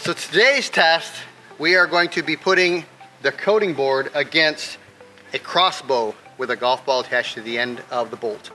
So today's test, we are going to be putting the coating board against a crossbow with a golf ball attached to the end of the bolt.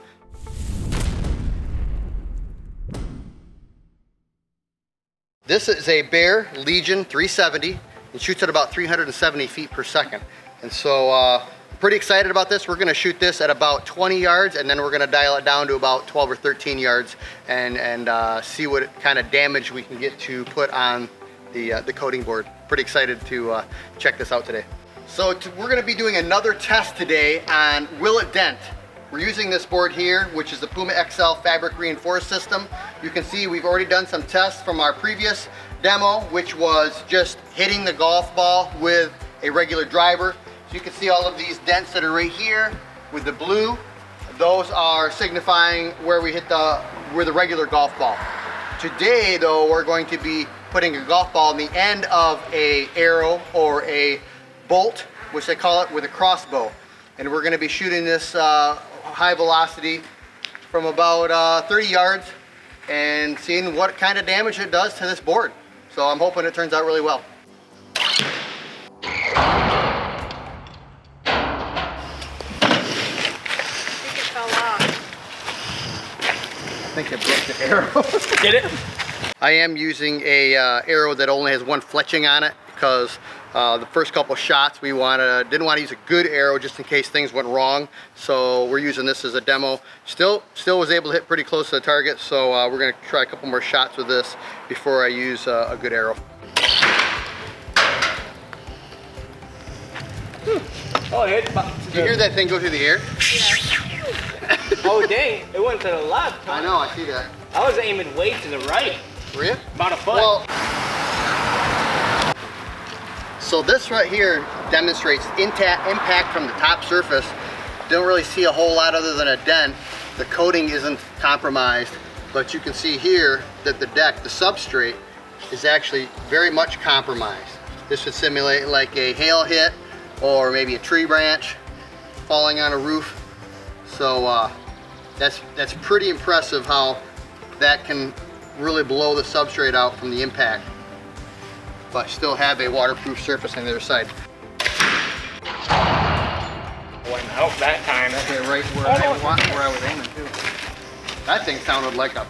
This is a Bear Legion 370. It shoots at about 370 feet per second. And so pretty excited about this. We're gonna shoot this at about 20 yards and then we're gonna dial it down to about 12 or 13 yards and see what kind of damage we can get to put on the coating board. Pretty excited to check this out today. So we're gonna be doing another test today on Will It Dent. We're using this board here, which is the Puma XL fabric reinforced system. You can see we've already done some tests from our previous demo, which was just hitting the golf ball with a regular driver. So you can see all of these dents that are right here with the blue. Those are signifying where we hit the regular golf ball. Today though, we're going to be putting a golf ball in the end of a arrow or a bolt, which they call it, with a crossbow. And we're gonna be shooting this high velocity from about 30 yards and seeing what kind of damage it does to this board. So I'm hoping it turns out really well. I think it broke the arrow. Get it? I am using a arrow that only has one fletching on it because the first couple shots we didn't want to use a good arrow just in case things went wrong. So we're using this as a demo. Still was able to hit pretty close to the target. So we're going to try a couple more shots with this before I use a good arrow. Oh, it hit. Did you hear that thing go through the air? Yeah. Oh dang, it went to the left. Huh? I know, I see that. I was aiming way to the right. Were you? About a foot. Well, so this right here demonstrates impact from the top surface. Don't really see a whole lot other than a dent. The coating isn't compromised, but you can see here that the deck, the substrate, is actually very much compromised. This would simulate like a hail hit or maybe a tree branch falling on a roof. So that's pretty impressive how that can really blow the substrate out from the impact, but still have a waterproof surface on the other side. Went out that time. Okay, right where I was aiming too. That thing sounded like a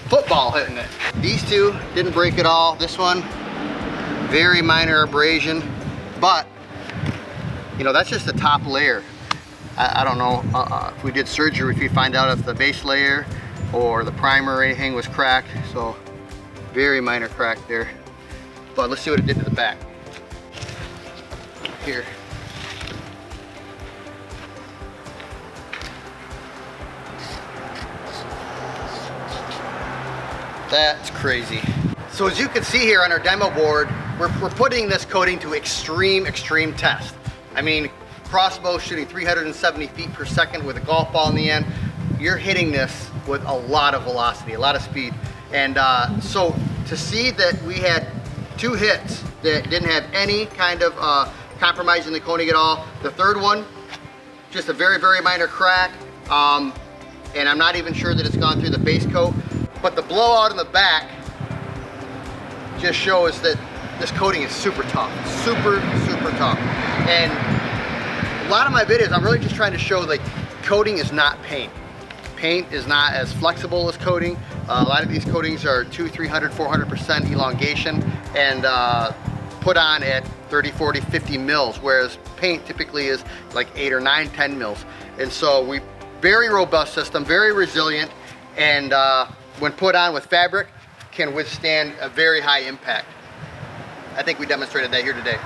football hitting it. These two didn't break at all. This one, very minor abrasion, but you know, that's just the top layer. I don't know if we did surgery, if we find out if the base layer or the primer or anything was cracked. So very minor crack there. But let's see what it did to the back. Here. That's crazy. So as you can see here on our demo board, we're putting this coating to extreme test. I mean, crossbow shooting 370 feet per second with a golf ball in the end. You're hitting this with a lot of velocity, a lot of speed. And so to see that we had two hits that didn't have any kind of compromise in the coating at all. The third one, just a very minor crack. And I'm not even sure that it's gone through the base coat. But the blowout in the back just shows that this coating is super tough, super tough. And a lot of my videos, I'm really just trying to show like coating is not paint. Paint is not as flexible as coating. A lot of these coatings are 200, 300, 400% elongation and put on at 30, 40, 50 mils, whereas paint typically is like 8 or 9, 10 mils. And so very robust system, very resilient, and when put on with fabric, can withstand a very high impact. I think we demonstrated that here today.